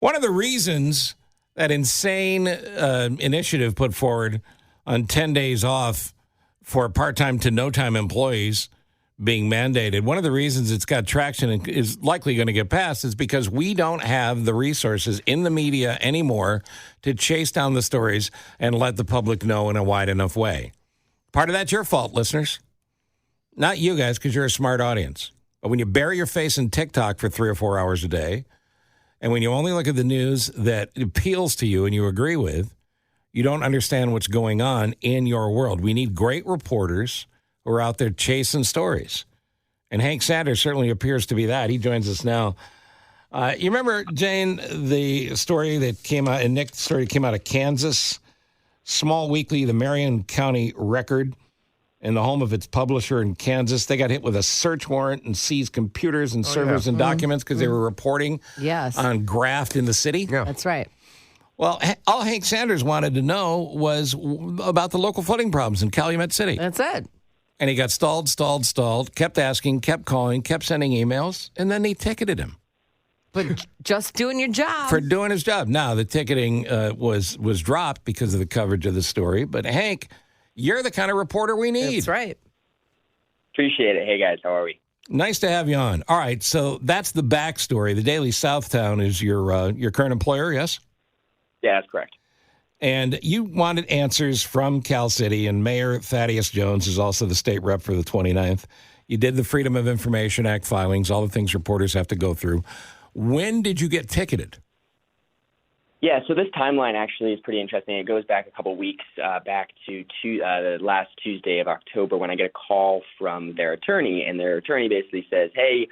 One of the reasons that insane initiative put forward on 10 days off for part-time to no-time employees being mandated, one of the reasons it's got traction and is likely going to get passed is because we don't have the resources in the media anymore to chase down the stories and let the public know in a wide enough way. Part of that's your fault, listeners. Not you guys, because you're a smart audience. But when you bury your face in TikTok for 3 or 4 hours a day, and when you only look at the news that appeals to you and you agree with, you don't understand what's going on in your world. We need great reporters who are out there chasing stories. And Hank Sanders certainly appears to be that. He joins us now. You remember, Jane, the story that came out, and Nick's story came out of Kansas, small weekly, the Marion County Record, in the home of its publisher in Kansas. They got hit with a search warrant and seized computers and servers and documents because they were reporting on graft in the city. Yeah. That's right. Well, all Hank Sanders wanted to know was about the local flooding problems in Calumet City. That's it. And he got stalled, kept asking, kept calling, kept sending emails, and then they ticketed him. But just doing your job. For doing his job. Now, the ticketing was dropped because of the coverage of the story. But, Hank, you're the kind of reporter we need. That's right. Appreciate it. Hey, guys, how are we? Nice to have you on. All right, so that's the backstory. The Daily Southtown is your current employer, yes? Yeah, that's correct. And you wanted answers from Cal City, and Mayor Thaddeus Jones is also the state rep for the 29th. You did the Freedom of Information Act filings, all the things reporters have to go through. When did you get ticketed? Yeah, so this timeline actually is pretty interesting. It goes back a couple weeks, back to the last Tuesday of October, when I get a call from their attorney, and their attorney basically says, "Hey,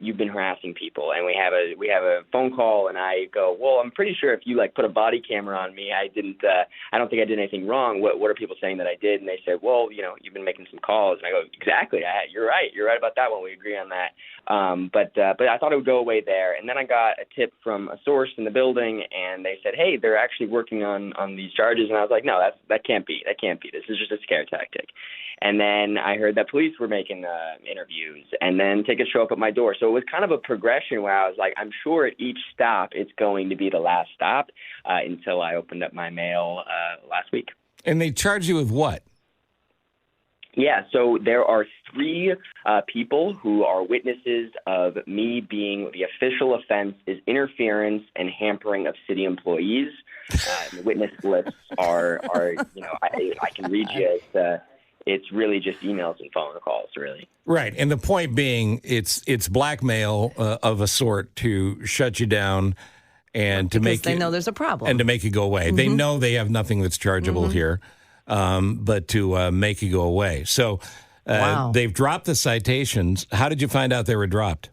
you've been harassing people," and we have a phone call, and I go, "Well, I'm pretty sure if you put a body camera on me, I don't think I did anything wrong. What are people saying that I did?" And they said, "Well, you've been making some calls." And I go, "Exactly, you're right about that one. We agree on that." But I thought it would go away there, and then I got a tip from a source in the building, and they said, "Hey, they're actually working on these charges." And I was like, "No, that can't be. This is just a scare tactic." And then I heard that police were making interviews, and then tickets show up at my door. So it was kind of a progression where I was like, I'm sure at each stop it's going to be the last stop, until I opened up my mail last week. And they charged you with what? Yeah, so there are 3 people who are witnesses of me being the official offense is interference and hampering of city employees. The witness lists are I can read you. It's really just emails and phone calls, really. Right, and the point being, it's blackmail of a sort to shut you down and to make they know there's a problem and to make it go away. They know they have nothing that's chargeable here. But to make it go away. So they've dropped the citations. How did you find out they were dropped?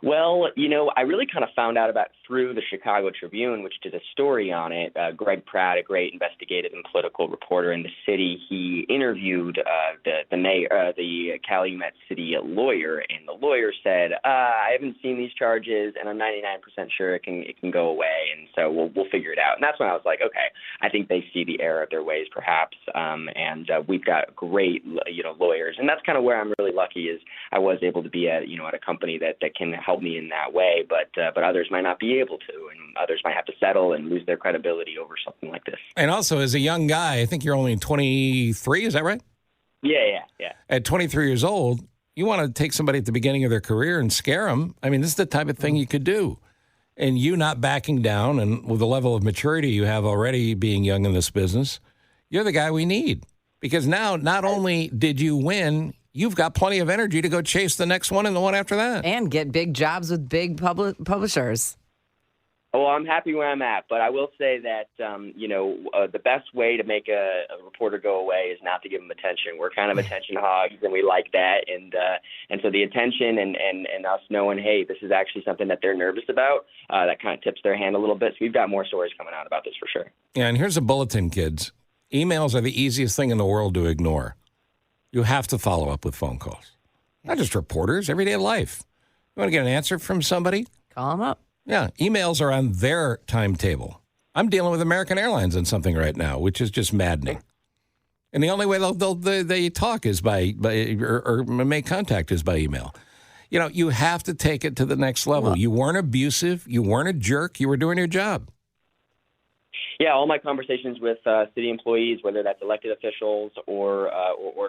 Well, I really kind of found out about through the Chicago Tribune, which did a story on it. Greg Pratt, a great investigative and political reporter in the city, he interviewed the mayor, the Calumet City lawyer, and the lawyer said, "I haven't seen these charges, and I'm 99% sure it can go away, and so we'll figure it out." And that's when I was like, okay, I think they see the error of their ways, perhaps, and we've got great lawyers, and that's kind of where I'm really lucky is I was able to be at a company that can help me in that way, but others might not be able to, and others might have to settle and lose their credibility over something like this. And also, as a young guy, I think you're only 23, is that right? Yeah. At 23 years old, you want to take somebody at the beginning of their career and scare them. I mean, this is the type of thing you could do. And you not backing down, and with the level of maturity you have already being young in this business, you're the guy we need. Because now, not only did you win, you've got plenty of energy to go chase the next one and the one after that. And get big jobs with big publishers. Oh, I'm happy where I'm at, but I will say that, the best way to make a reporter go away is not to give them attention. We're kind of attention hogs, and we like that. And so the attention and us knowing, hey, this is actually something that they're nervous about, that kind of tips their hand a little bit. So we've got more stories coming out about this for sure. Yeah, and here's a bulletin, kids. Emails are the easiest thing in the world to ignore. You have to follow up with phone calls. Not just reporters, everyday life. You want to get an answer from somebody? Call them up. Yeah, emails are on their timetable. I'm dealing with American Airlines on something right now, which is just maddening. And the only way they talk is by or make contact is by email. you have to take it to the next level. You weren't abusive. You weren't a jerk. You were doing your job. Yeah, all my conversations with city employees, whether that's elected officials or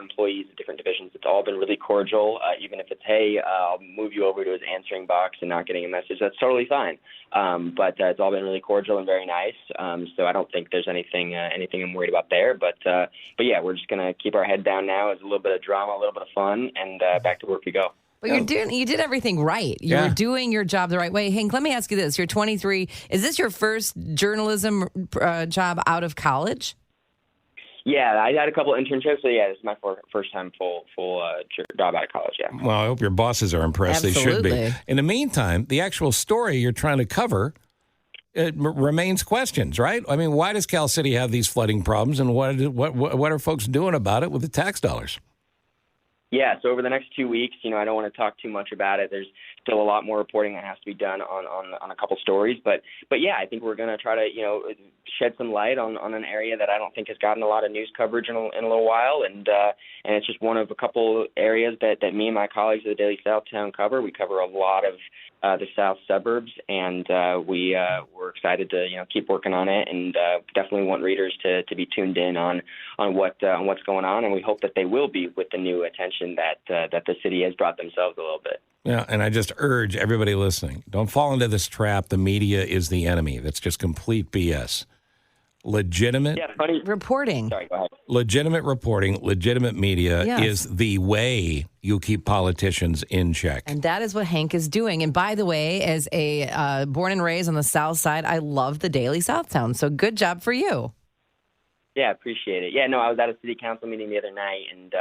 employees of different divisions, it's all been really cordial. Even if it's, hey, I'll move you over to his answering box and not getting a message, that's totally fine. But it's all been really cordial and very nice. So I don't think there's anything I'm worried about there. But yeah, we're just gonna keep our head down now. It's a little bit of drama, a little bit of fun, and back to work we go. But you did everything right. You were doing your job the right way. Hank, let me ask you this. You're 23. Is this your first journalism job out of college? Yeah, I had a couple internships. So, yeah, this is my first time full job out of college, yeah. Well, I hope your bosses are impressed. Absolutely. They should be. In the meantime, the actual story you're trying to cover remains questions, right? I mean, why does Cal City have these flooding problems, and what are folks doing about it with the tax dollars? Yeah, so over the next 2 weeks, I don't want to talk too much about it. There's still a lot more reporting that has to be done on a couple stories, but yeah, I think we're going to try to shed some light on an area that I don't think has gotten a lot of news coverage in a little while, and it's just one of a couple areas that me and my colleagues at the Daily Southtown cover. We cover a lot of the south suburbs, and we're excited to keep working on it, and definitely want readers to be tuned in on what's going on, and we hope that they will be with the new attention that the city has brought themselves a little bit. Yeah, and I just urge everybody listening, don't fall into this trap. The media is the enemy. That's just complete BS. Legitimate reporting. Sorry, go ahead. Legitimate reporting, legitimate media is the way you keep politicians in check. And that is what Hank is doing. And by the way, as a born and raised on the South Side, I love the Daily Southtown. So good job for you. Yeah, appreciate it. Yeah, no, I was at a city council meeting the other night, and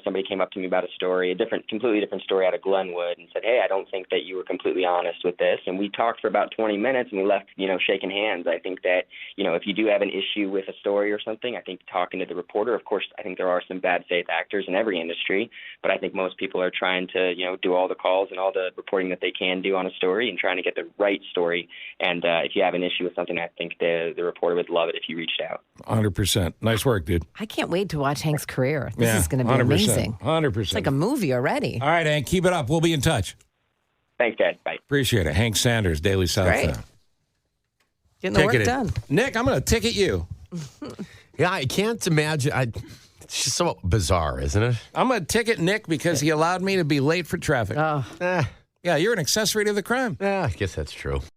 somebody came up to me about a story, completely different story out of Glenwood, and said, hey, I don't think that you were completely honest with this. And we talked for about 20 minutes, and we left, shaking hands. I think that, if you do have an issue with a story or something, I think talking to the reporter, of course, I think there are some bad faith actors in every industry, but I think most people are trying to, do all the calls and all the reporting that they can do on a story and trying to get the right story. And if you have an issue with something, I think the reporter would love it if you reached out. 100%. Nice work, dude. I can't wait to watch Hank's career. This is going to be 100%, amazing. 100%. It's like a movie already. All right, Hank, keep it up. We'll be in touch. Thanks, guys. Bye. Appreciate it. Hank Sanders, Daily Southtown. Getting the work done. Nick, I'm going to ticket you. Yeah, I can't imagine. It's just so bizarre, isn't it? I'm going to ticket Nick because he allowed me to be late for traffic. Oh. Yeah, you're an accessory to the crime. Yeah, I guess that's true.